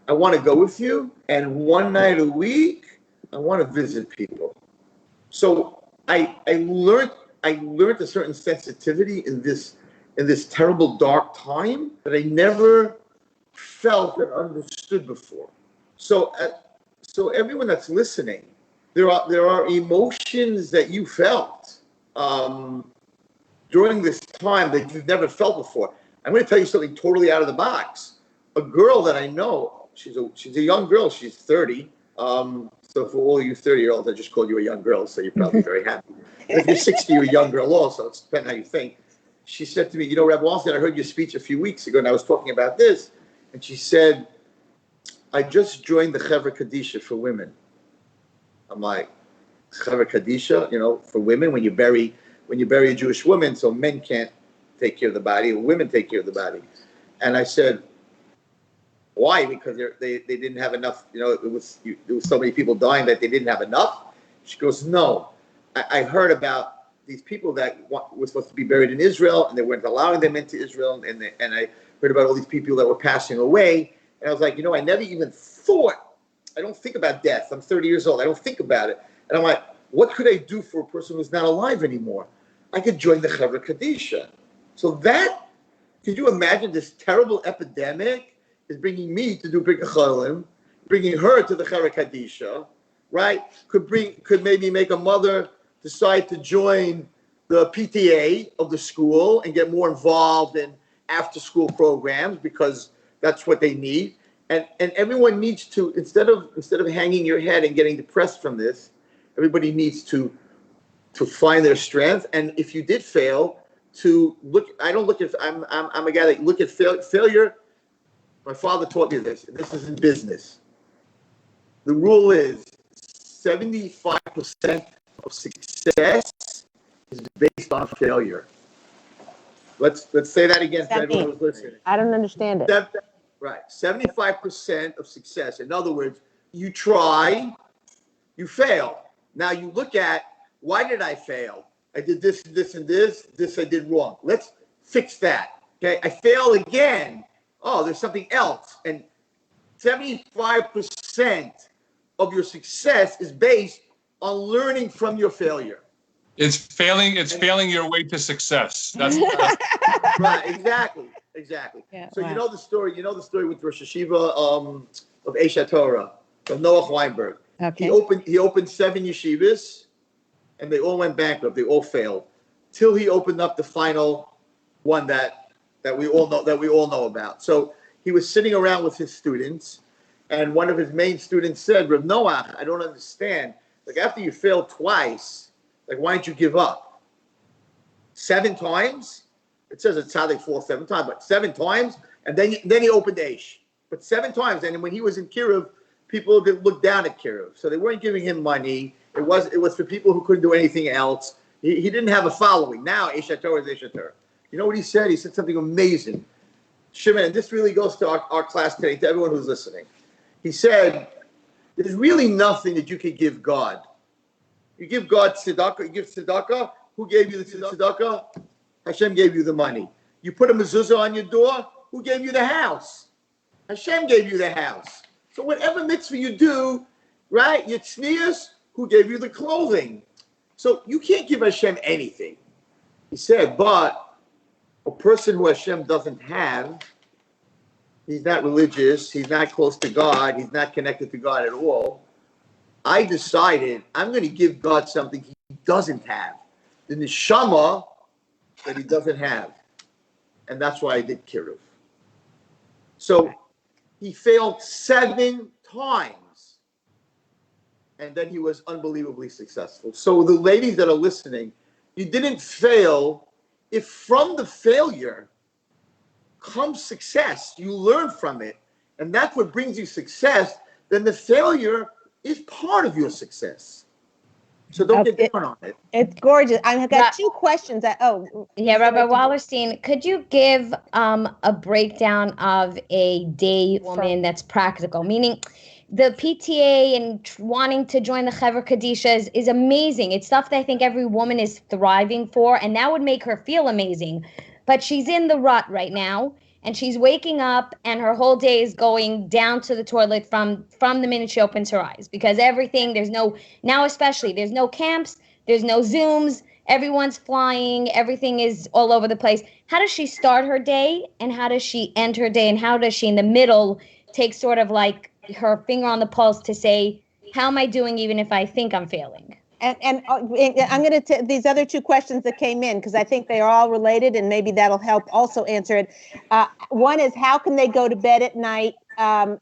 I want to go with you, and one night a week, I want to visit people. So I learned a certain sensitivity in this terrible dark time that I never felt and understood before. So everyone that's listening, there are emotions that you felt during this time that you've never felt before. I'm going to tell you something totally out of the box. A girl that I know, she's a young girl. She's 30. So for all you 30-year-olds, I just called you a young girl, so you're probably very happy. If you're 60, you're a young girl also. It's depending how you think. She said to me, Rabbi Wallerstein, I heard your speech a few weeks ago, and I was talking about this. And she said, I just joined the Chevra Kadisha for women. I'm like, Chevra Kadisha, for women, when you bury a Jewish woman, so men can't take care of the body, women take care of the body. And I said, why? Because they didn't have enough, there was so many people dying that they didn't have enough. She goes, no, I heard about these people that were supposed to be buried in Israel, and they weren't allowing them into Israel, and I heard about all these people that were passing away, and I was like, I never even thought, I don't think about death. I'm 30 years old. I don't think about it. And I'm like, what could I do for a person who's not alive anymore? I could join the Chevra Kadisha. So could you imagine this terrible epidemic is bringing me to do Birkat Cholim, bringing her to the Chevra Kadisha, right? Could maybe make a mother decide to join the PTA of the school and get more involved in after-school programs because that's what they need. And everyone needs to, instead of hanging your head and getting depressed from this, everybody needs to find their strength. And if you did fail, to look. I'm a guy that look at failure. My father taught me this. This is in business. The rule is 75% of success is based on failure. Let's say that again for everyone who's listening. I don't understand it. Right. 75% of success. In other words, you try, you fail. Now you look at, why did I fail? I did this, this, and this. This I did wrong. Let's fix that. Okay. I failed again. Oh, there's something else. And 75% of your success is based on learning from your failure. It's failing your way to success. That's right. Exactly. Yeah, so wow. you know the story with Rosh Hashiva of Esha Torah, of Noach Weinberg. Okay. He opened 7 yeshivas, and they all went bankrupt. They all failed, till he opened up the final one that we all know about. So he was sitting around with his students, and one of his main students said, Rav Noach, I don't understand. Like, after you failed twice, like, why didn't you give up? 7 times? It says a tzaddik falls 7 times, but 7 times, and then he opened Aish. But 7 times, and when he was in Kiruv, people didn't look down at Kiruv, so they weren't giving him money. It was for people who couldn't do anything else. He didn't have a following. Now Esha Torah is Esha Torah. You know what he said? He said something amazing. Shimon, and this really goes to our class today, to everyone who's listening. He said, there's really nothing that you could give God. You give God tzedakah, you give tzedakah. Who gave you the tzedakah? Hashem gave you the money. You put a mezuzah on your door. Who gave you the house? Hashem gave you the house. So whatever mitzvah you do, right? Your tznius, who gave you the clothing? So you can't give Hashem anything. He said, but a person who Hashem doesn't have, he's not religious, he's not close to God, he's not connected to God at all. I decided I'm going to give God something he doesn't have. The neshama that he doesn't have. And that's why I did Kiruv. So he failed 7 times. And then he was unbelievably successful. So the ladies that are listening, you didn't fail. If from the failure comes success, you learn from it, and that's what brings you success, then the failure is part of your success. So don't get down on it. It's gorgeous. I've got 2 questions. Rabbi Wallerstein, could you give a breakdown of a day woman that's practical? Meaning, the PTA and wanting to join the Chevra Kadisha is amazing. It's stuff that I think every woman is thriving for, and that would make her feel amazing. But she's in the rut right now, and she's waking up and her whole day is going down to the toilet from the minute she opens her eyes, because everything, now especially, there's no camps, there's no Zooms, everyone's flying, everything is all over the place. How does she start her day, and how does she end her day, and how does she in the middle take sort of like her finger on the pulse to say, how am I doing even if I think I'm failing? And I'm going to these other two questions that came in, because I think they are all related, and maybe that'll help also answer it. One is, how can they go to bed at night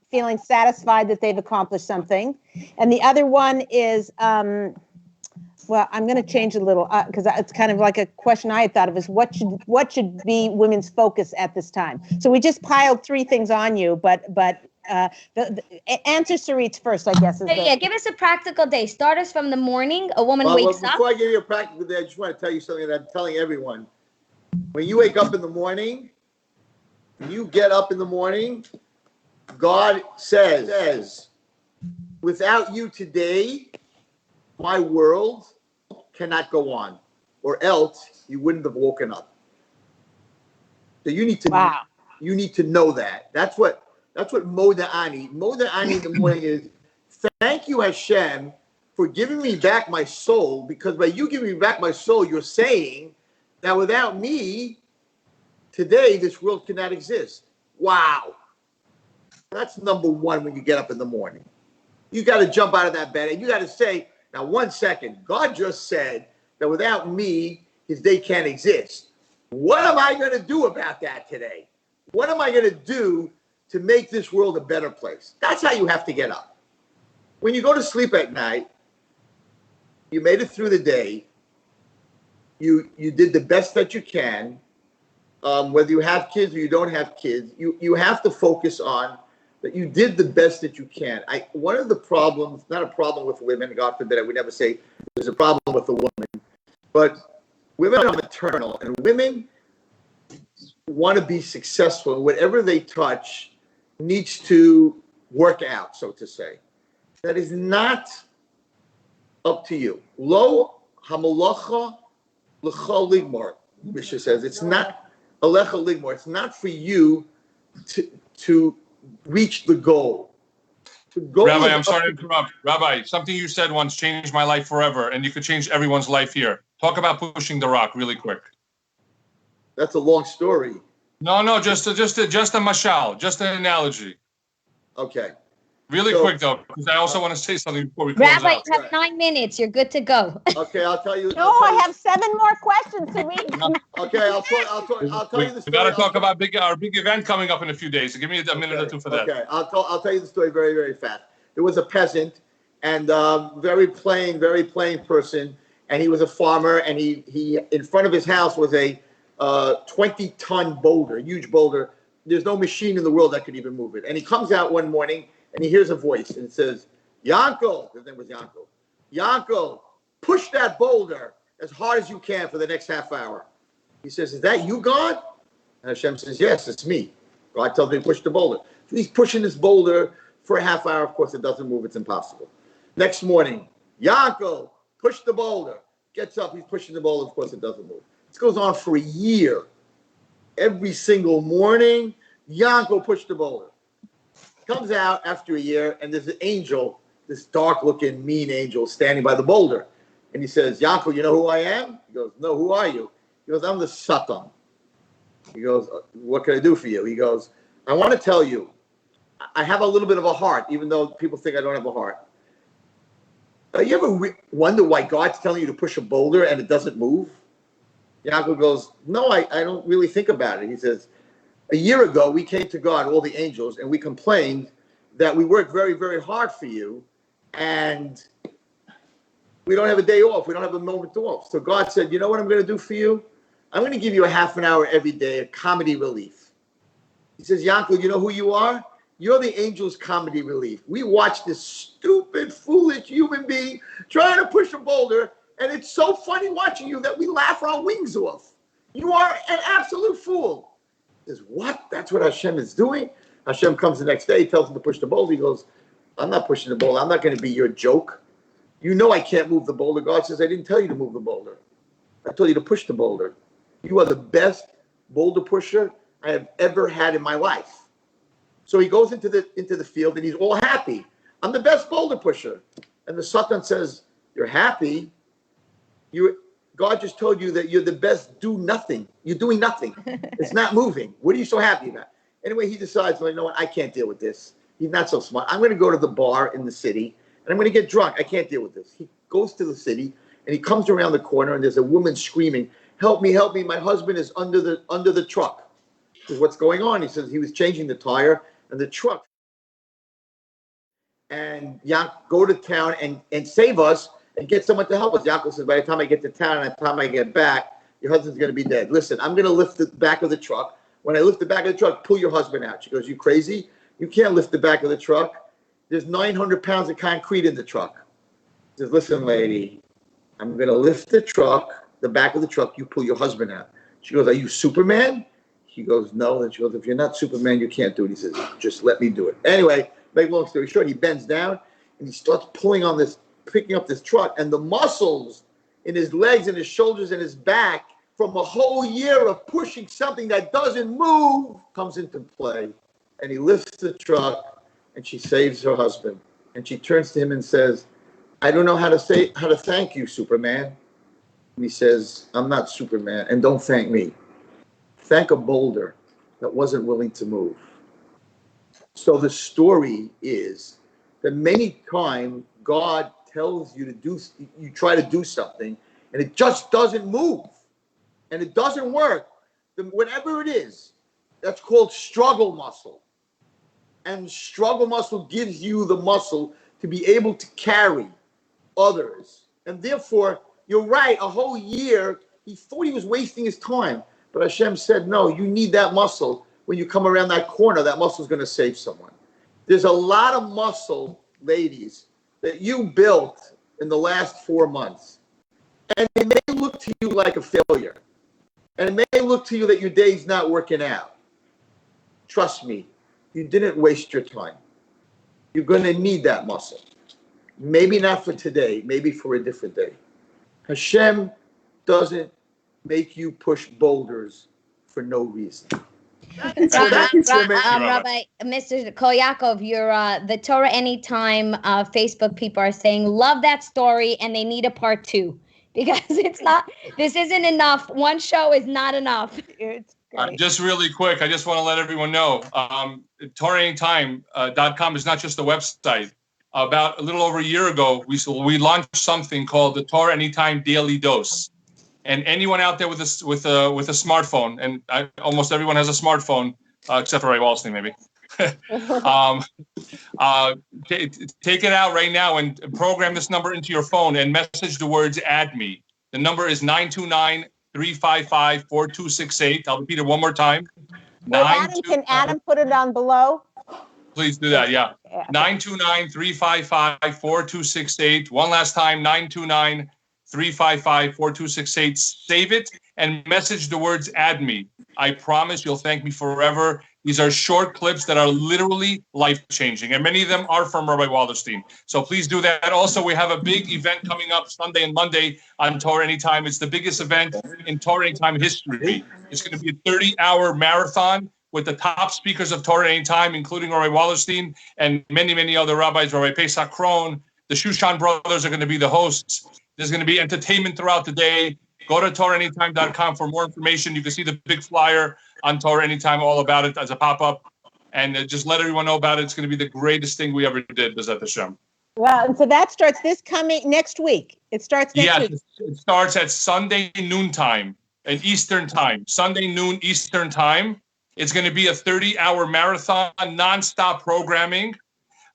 feeling satisfied that they've accomplished something? And the other one is, well, I'm going to change a little, because it's kind of like a question I had thought of, is what should be women's focus at this time? So we just piled three things on you, but the answer Sarit's first, I guess. Yeah, give us a practical day. Start us from the morning. A woman wakes up. Before I give you a practical day, I just want to tell you something that I'm telling everyone. When you wake up in the morning, when you get up in the morning, God says, without you today, my world cannot go on, or else you wouldn't have woken up. So you need to you need to know that. That's what Moda'ani. Moda'ani in the morning is, thank you, Hashem, for giving me back my soul, because by you giving me back my soul, you're saying that without me, today, this world cannot exist. Wow. That's number one when you get up in the morning. You got to jump out of that bed and you got to say, now, 1 second, God just said that without me, his day can't exist. What am I going to do about that today? What am I going to do to make this world a better place? That's how you have to get up. When you go to sleep at night, you made it through the day. You did the best that you can. Whether you have kids or you don't have kids, you have to focus on that you did the best that you can. One of the problems, not a problem with women, God forbid, I would never say there's a problem with a woman, but women are maternal, and women want to be successful, and whatever they touch needs to work out, so to say. That is not up to you. Lo hamalacha l'cha ligmar, Misha says. It's not alecha ligmar. It's not for you to reach the goal. Rabbi, I'm sorry to interrupt. Rabbi, something you said once changed my life forever, and you could change everyone's life here. Talk about pushing the rock really quick. That's a long story. No, just a mashal, just an analogy. Okay. Really quick, though, because I also want to say something before we close out. Rabbi, you have 9 minutes. You're good to go. Okay, I'll tell you. I have 7 more questions to read. Okay, I'll tell you the story. We got to talk about our big event coming up in a few days. So give me a minute or two for that. Okay, I'll tell you the story very, very fast. There was a peasant, and very plain person, and he was a farmer, and he in front of his house was a 20-ton boulder, huge boulder. There's no machine in the world that could even move it. And he comes out one morning, and he hears a voice, and it says, Yanko, his name was Yanko. Yanko, push that boulder as hard as you can for the next half hour. He says, is that you, God? And Hashem says, yes, it's me. God tells me to push the boulder. So he's pushing this boulder for a half hour. Of course, it doesn't move. It's impossible. Next morning, Yanko, push the boulder. Gets up, he's pushing the boulder. Of course, it doesn't move. This goes on for a year. Every single morning, Yanko pushed the boulder. Comes out after a year, and there's an angel, this dark-looking, mean angel, standing by the boulder. And he says, Yanko, you know who I am? He goes, no, who are you? He goes, I'm the Satan. He goes, what can I do for you? He goes, I want to tell you, I have a little bit of a heart, even though people think I don't have a heart. You ever wonder why God's telling you to push a boulder and it doesn't move? Yaakov goes, no, I don't really think about it. He says, a year ago, we came to God, all the angels, and we complained that we worked very, very hard for you, and we don't have a day off. We don't have a moment off. So God said, you know what I'm going to do for you? I'm going to give you a half an hour every day of comedy relief. He says, Yaakov, you know who you are? You're the angel's comedy relief. We watch this stupid, foolish human being trying to push a boulder, and it's so funny watching you that we laugh our wings off. You are an absolute fool. He says, what? That's what Hashem is doing? Hashem comes the next day, tells him to push the boulder. He goes, I'm not pushing the boulder. I'm not going to be your joke. You know I can't move the boulder. God says, I didn't tell you to move the boulder. I told you to push the boulder. You are the best boulder pusher I have ever had in my life. So he goes into the field and he's all happy. I'm the best boulder pusher. And the Satan says, you're happy? God just told you that you're the best do nothing. You're doing nothing. It's not moving. What are you so happy about? Anyway, he decides, well, you know what? I can't deal with this. He's not so smart. I'm going to go to the bar in the city and I'm going to get drunk. I can't deal with this. He goes to the city and he comes around the corner and there's a woman screaming, help me, help me. My husband is under the truck. He says, what's going on? He says he was changing the tire and the truck. And go to town and save us and get someone to help us. Yaakov says, by the time I get to town and by the time I get back, your husband's going to be dead. Listen, I'm going to lift the back of the truck. When I lift the back of the truck, pull your husband out. She goes, you crazy? You can't lift the back of the truck. There's 900 pounds of concrete in the truck. He says, listen, lady, I'm going to lift the truck, the back of the truck. You pull your husband out. She goes, are you Superman? He goes, no. And she goes, if you're not Superman, you can't do it. He says, just let me do it. Anyway, make long story short, he bends down and he starts pulling on this, picking up this truck, and the muscles in his legs and his shoulders and his back from a whole year of pushing something that doesn't move comes into play. And he lifts the truck and she saves her husband. And she turns to him and says, I don't know how to thank you, Superman. And he says, I'm not Superman, and don't thank me. Thank a boulder that wasn't willing to move. So the story is that many times God tells you to do, you try to do something and it just doesn't move and it doesn't work. Whatever it is, that's called struggle muscle. And struggle muscle gives you the muscle to be able to carry others. And therefore, you're right, a whole year, he thought he was wasting his time. But Hashem said, no, you need that muscle. When you come around that corner, that muscle is going to save someone. There's a lot of muscle, ladies, that you built in the last 4 months. And it may look to you like a failure. And it may look to you that your day's not working out. Trust me, you didn't waste your time. You're going to need that muscle. Maybe not for today, maybe for a different day. Hashem doesn't make you push boulders for no reason. Rabbi, Mr. Kolyakov, the Torah Anytime Facebook people are saying, love that story, and they need a part 2 because this isn't enough. One show is not enough. It's great. Just really quick, I just want to let everyone know, TorahAnytime.com is not just a website. About a little over a year ago, we launched something called the Torah Anytime Daily Dose. And anyone out there with a smartphone, and almost everyone has a smartphone, except for Rabbi Wallerstein, maybe. Take it out right now and program this number into your phone and message the words "add me." The number is 929-355-4268. I'll repeat it one more time. Can Adam put it on below? Please do that, yeah. 929-355-4268. One last time, 929-355-4268. Save it and message the words "add me." I promise you'll thank me forever. These are short clips that are literally life-changing, and many of them are from Rabbi Wallerstein. So please do that. Also, we have a big event coming up Sunday and Monday on Torah Anytime. It's the biggest event in Torah Anytime history. It's going to be a 30-hour marathon with the top speakers of Torah Anytime, including Rabbi Wallerstein and many, many other rabbis. Rabbi Pesach Krohn, the Shushan brothers are going to be the hosts. There's going to be entertainment throughout the day. Go to TorahAnytime.com for more information. You can see the big flyer on Torah Anytime, all about it as a pop-up. And just let everyone know about it. It's going to be the greatest thing we ever did, B'ezrat Hashem. Well, and so that starts next week. It starts next week. It starts at Sunday noontime at Eastern time. Sunday noon Eastern time. It's going to be a 30-hour marathon, non-stop programming.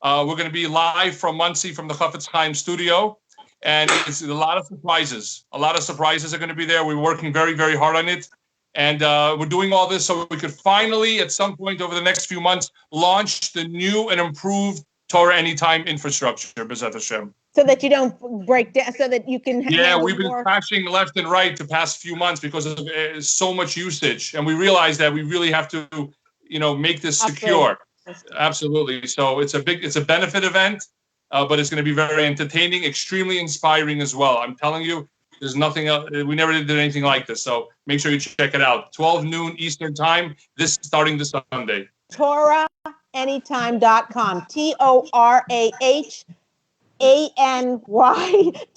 We're going to be live from Muncie from the Chafetz Chaim studio. And it's a lot of surprises. A lot of surprises are going to be there. We're working very, very hard on it. And we're doing all this so we could finally, at some point over the next few months, launch the new and improved Torah Anytime infrastructure, B'ezrat Hashem. So that you don't break down, so that you can... Yeah, we've been crashing left and right the past few months because of so much usage. And we realized that we really have to, make this secure. Absolutely. So it's a benefit event. But it's going to be very entertaining, extremely inspiring as well. I'm telling you, There's nothing else. We never did anything like this. So make sure you check it out. 12 noon Eastern time, starting this Sunday. TorahAnytime.com. TorahAnytime.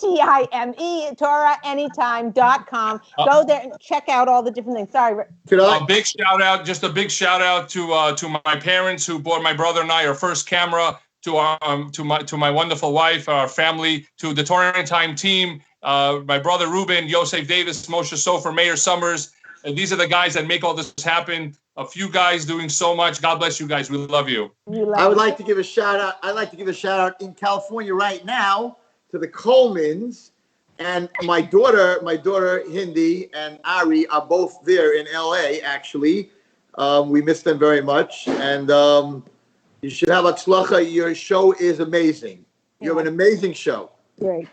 TorahAnytime.com. Go there and check out all the different things. Sorry. A big shout out to my parents who bought my brother and I our first camera, to my wonderful wife, our family, to the Torah Anytime team, my brother Ruben, Yosef Davis, Moshe Sofer, Mayor Summers. And these are the guys that make all this happen. A few guys doing so much. God bless you guys. We love you. I would like to give a shout out. I'd like to give a shout out in California right now to the Colemans, and my daughter Hindi and Ari are both there in LA. Actually, we miss them very much, and you should have Atzlacha. Your show is amazing. You have an amazing show. Great.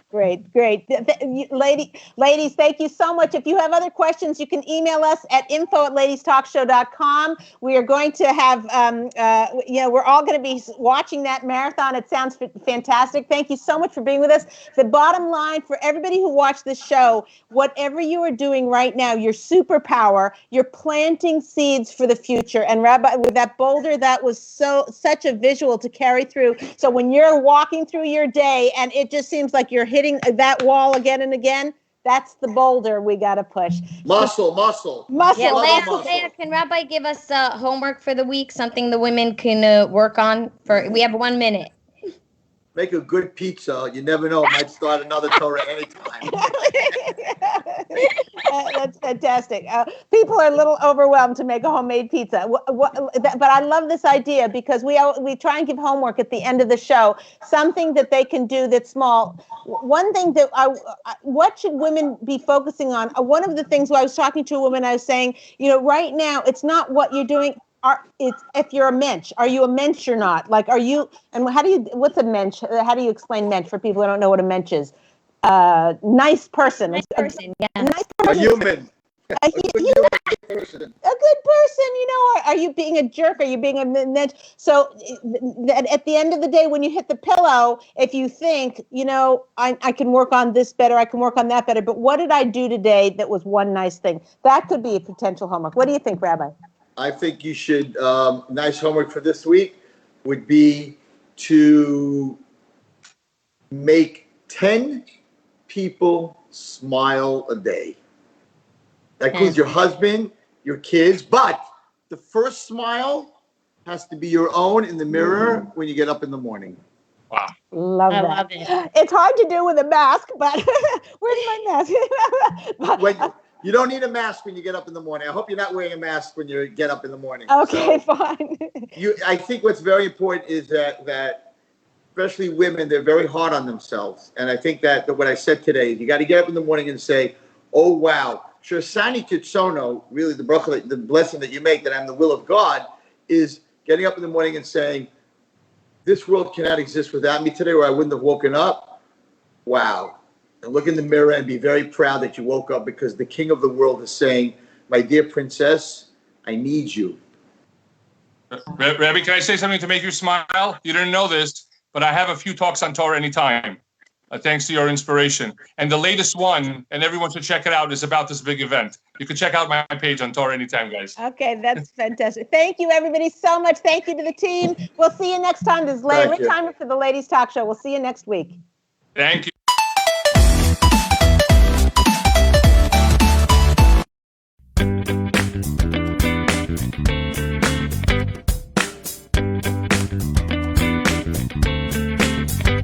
Ladies, thank you so much. If you have other questions, you can email us at info@ladiestalkshow.com. We are going to have, we're all going to be watching that marathon. It sounds fantastic. Thank you so much for being with us. The bottom line for everybody who watched the show, whatever you are doing right now, your superpower, you're planting seeds for the future. And Rabbi, with that boulder, that was such a visual to carry through. So when you're walking through your day and it just seems like you're hitting that wall again and again, that's the boulder we got to push. Muscle. Yeah, Leah, can Rabbi give us homework for the week, something the women can work on? We have 1 minute. Make a good pizza. You never know. Might start another Torah anytime. That's fantastic. People are a little overwhelmed to make a homemade pizza. But I love this idea because we try and give homework at the end of the show, something that they can do that's small. One thing that what should women be focusing on? One of the things I was talking to a woman, I was saying, right now, it's not what you're doing. It's if you're a mensch. Are you a mensch or not? Like, are you? And what's a mensch? How do you explain mensch for people who don't know what a mensch is? Nice person. Nice person. Yeah. Nice person. A human. A good person. A good person. Are you being a jerk? Are you being a mensch? So at the end of the day, when you hit the pillow, if you think, I can work on this better, I can work on that better. But what did I do today that was one nice thing? That could be a potential homework. What do you think, Rabbi? I think you should, nice homework for this week would be to make 10 people smile a day. That includes your husband, your kids, but the first smile has to be your own in the mirror when you get up in the morning. Wow. Love it. It's hard to do with a mask, but where's my mask? You don't need a mask when you get up in the morning. I hope you're not wearing a mask when you get up in the morning. Okay, fine. I think what's very important is that especially women, they're very hard on themselves. And I think that what I said today, you got to get up in the morning and say, oh, wow. Shasani Kitsono, really the bracha, the blessing that you make, that I'm the will of God, is getting up in the morning and saying, this world cannot exist without me today, or I wouldn't have woken up. Wow. And look in the mirror and be very proud that you woke up, because the king of the world is saying, my dear princess, I need you. Rabbi, can I say something to make you smile? You didn't know this, but I have a few talks on Torah Anytime, thanks to your inspiration. And the latest one, and everyone should check it out, is about this big event. You can check out my page on Torah Anytime, guys. Okay, that's fantastic. Thank you, everybody, so much. Thank you to the team. We'll see you next time. This is Leah, retirement for the Ladies Talk Show. We'll see you next week. Thank you.